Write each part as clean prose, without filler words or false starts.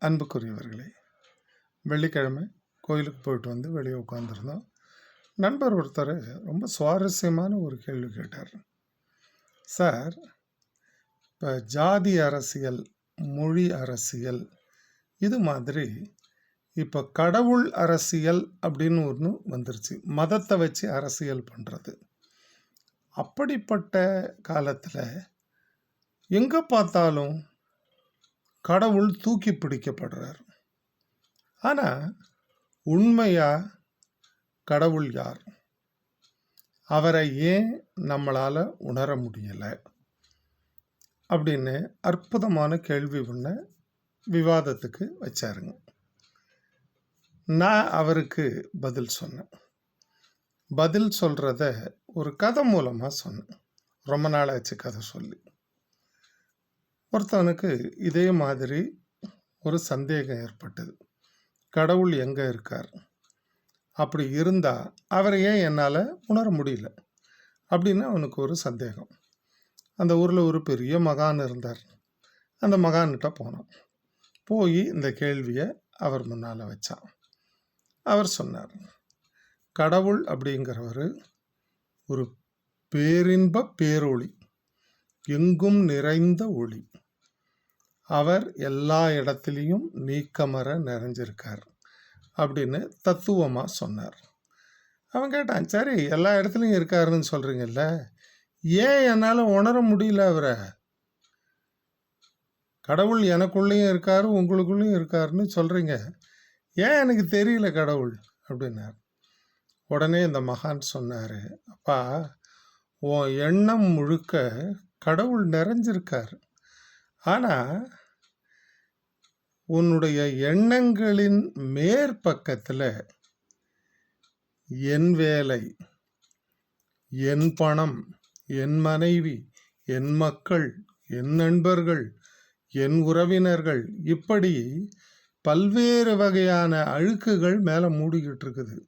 அன்புக்குரியவர்களே, வெள்ளிக்கிழமை கோயிலுக்கு போயிட்டு வந்து வெளியே உட்காந்துருந்தோம். நண்பர் ஒருத்தர் ரொம்ப சுவாரஸ்யமான ஒரு கேள்வி கேட்டார். சார், இப்போ ஜாதி அரசியல், மொழி அரசியல், இது மாதிரி இப்போ கடவுள் அரசியல் அப்படின்னு ஒன்று வந்துருச்சு. மதத்தை வச்சு அரசியல் பண்ணுறது. அப்படிப்பட்ட காலத்தில் எங்கே பார்த்தாலும் கடவுள் தூக்கி பிடிக்கப்படுறார். ஆனால் உண்மையாக கடவுள் யார்? அவரை ஏன் நம்மளால் உணர முடியலை அப்படின்னு அற்புதமான கேள்வி ஒன்று விவாதத்துக்கு வச்சாருங்க. நான் அவருக்கு பதில் சொன்னேன். பதில் சொல்கிறத ஒரு கதை மூலமாக சொன்னேன். ரொம்ப நாள் ஆச்சு கதை சொல்லி. ஒருத்தவனுக்கு இதே மாதிரி ஒரு சந்தேகம் ஏற்பட்டது. கடவுள் எங்கே இருக்கார்? அப்படி இருந்தால் அவரை ஏன் என்னால் உணர முடியல அப்படின்னு அவனுக்கு ஒரு சந்தேகம். அந்த ஊரில் ஒரு பெரிய மகான் இருந்தார். அந்த மகான்கிட்ட போனான். போய் இந்த கேள்வியை அவர் முன்னால் வச்சான். அவர் சொன்னார், கடவுள் அப்படிங்கிறவர் ஒரு பேரின்ப பேரொளி, எங்கும் நிறைந்த ஒளி. அவர் எல்லா இடத்துலையும் நீக்கமர நிறைஞ்சிருக்கார் அப்படின்னு தத்துவமாக சொன்னார். அவன் கேட்டான், சரி எல்லா இடத்துலையும் இருக்காருன்னு சொல்கிறீங்கல்ல, ஏன் என்னால் உணர முடியல அவரை? கடவுள் எனக்குள்ளேயும் இருக்காரு, உங்களுக்குள்ளேயும் இருக்காருன்னு சொல்கிறீங்க, ஏன் எனக்கு தெரியல கடவுள் அப்படின்னார். உடனே இந்த மகான் சொன்னார், அப்பா, உன் எண்ணம் முழுக்க கடவுள் நிறைஞ்சிருக்கார். ஆனால் உன்னுடைய எண்ணங்களின் மேற்பக்கத்தில் என் வேலை, என் பணம், என் மனைவி, என் மக்கள், என் நண்பர்கள், என் உறவினர்கள், இப்படி பல்வேறு வகையான அழுக்குகள் மேலே மூடிக்கிட்டு இருக்குது.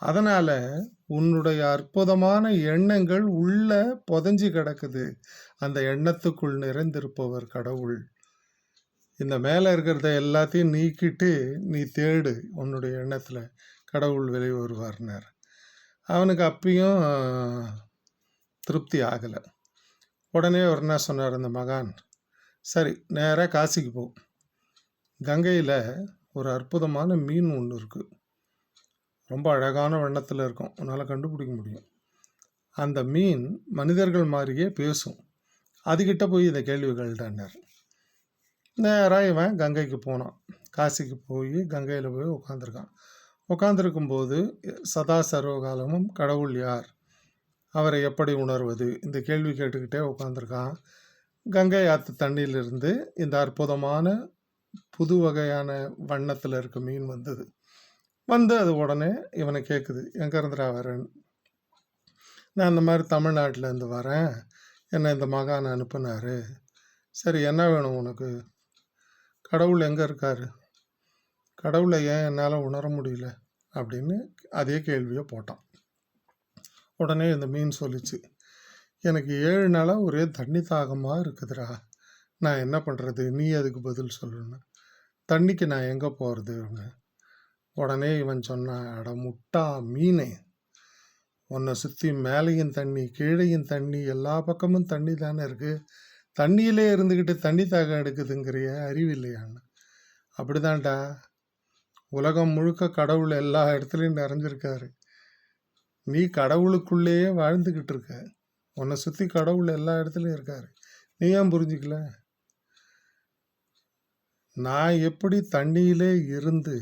அதனால் உன்னுடைய அற்புதமான எண்ணங்கள் உள்ள புதஞ்சி கிடக்குது. அந்த எண்ணத்துக்குள் நிறைந்திருப்பவர் கடவுள். இந்த மேலே இருக்கிறத எல்லாத்தையும் நீக்கிட்டு நீ தேடு, உன்னுடைய எண்ணத்தில் கடவுள் வெளியே வருவார்னார். அவனுக்கு அப்பயும் திருப்தி ஆகலை. உடனே அவர் என்ன சொன்னார் அந்த மகான், சரி நேராக காசிக்கு போ. கங்கையில் ஒரு அற்புதமான மீன் ஒன்று இருக்குது. ரொம்ப அழகான வண்ணத்தில் இருக்கும், உன்னால் கண்டுபிடிக்க முடியும். அந்த மீன் மனிதர்கள் மாதிரியே பேசும். அதுக்கிட்ட போய் இந்த கேள்விகள்டான்னார். நேராக இவன் கங்கைக்கு போனான். காசிக்கு போய் கங்கையில் போய் உட்காந்துருக்கான். உட்காந்துருக்கும்போது சதா சர்வகாலமும் கடவுள் யார், அவரை எப்படி உணர்வது, இந்த கேள்வி கேட்டுக்கிட்டே உட்காந்துருக்கான். கங்கை ஆற்று தண்ணியிலிருந்து இந்த அற்புதமான புது வகையான வண்ணத்தில் இருக்க மீன் வந்து அது உடனே இவனை கேட்குது, எங்கே இருந்துடா வரேன்னு. நான் இந்த மாதிரி தமிழ்நாட்டிலேருந்து வரேன், என்னை இந்த மகான் அனுப்புனார். சரி என்ன வேணும் உனக்கு? கடவுள் எங்கே இருக்கார்? கடவுளை ஏன் என்னால் உணர முடியல அப்படின்னு அதே கேள்வியை போட்டான். உடனே இந்த மீன் சொல்லிச்சு, எனக்கு 7 நாளாக ஒரே தண்ணி தாகமாக இருக்குதுடா, நான் என்ன பண்ணுறது, நீ அதுக்கு பதில் சொல்லணும். தண்ணிக்கு நான் எங்கே போகிறது? உடனே இவன் சொன்னான், அட முட்டா மீனே, உன்னை சுற்றி மேலேயும் தண்ணி கீழேயும் தண்ணி, எல்லா பக்கமும் தண்ணி தானே இருக்குது, தண்ணியிலே இருந்துக்கிட்டு தண்ணி தாகம் எடுக்குதுங்கிறிய, அறிவில்லையான்னு. அப்படிதான்டா, உலகம் முழுக்க கடவுள் எல்லா இடத்துலையும் நிறைஞ்சிருக்காரு. நீ கடவுளுக்குள்ளேயே வாழ்ந்துக்கிட்டு இருக்க. உன்னை சுற்றி கடவுள் எல்லா இடத்துலையும் இருக்காரு. நீ ஏன் புரிஞ்சிக்கல? நான் எப்படி தண்ணியிலே இருந்து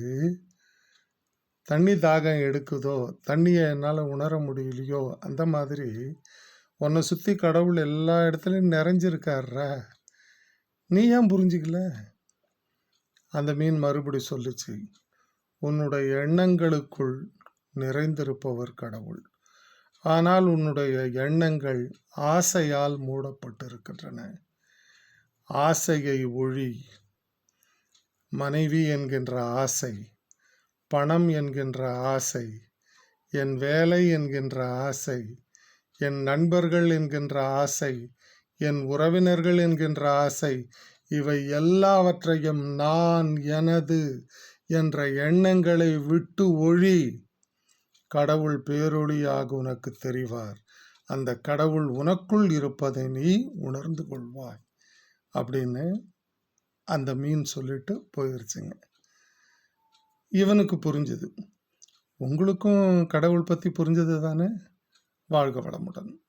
தண்ணி தாகம் எடுக்குதோ, தண்ணியை என்னால் உணர முடியலையோ, அந்த மாதிரி உன்னை சுற்றி கடவுள் எல்லா இடத்துலையும் நிறைஞ்சிருக்காரா, நீ ஏன் புரிஞ்சிக்கல? அந்த மீன் மறுபடி சொல்லிச்சு, உன்னுடைய எண்ணங்களுக்குள் நிறைந்திருப்பவர் கடவுள். ஆனால் உன்னுடைய எண்ணங்கள் ஆசையால் மூடப்பட்டிருக்கின்றன. ஆசையை ஒழி. மனைவி என்கின்ற ஆசை, பணம் என்கின்ற ஆசை, என் வேலை என்கின்ற ஆசை, என் நண்பர்கள் என்கின்ற ஆசை, என் உறவினர்கள் என்கின்ற ஆசை, இவை எல்லாவற்றையும் நான், எனது என்ற எண்ணங்களை விட்டு ஒழி. கடவுள் பேரொளியாக உனக்கு தெரிவார். அந்த கடவுள் உனக்குள் இருப்பதை நீ உணர்ந்து கொள்வாய் அப்படின்னு அந்த மீன் சொல்லிட்டு போயிருச்சுங்க. இவனுக்கு புரிஞ்சுது. உங்களுக்கும் கடவுள் பற்றி புரிஞ்சது தானே? வாழ்க வளமுடன்.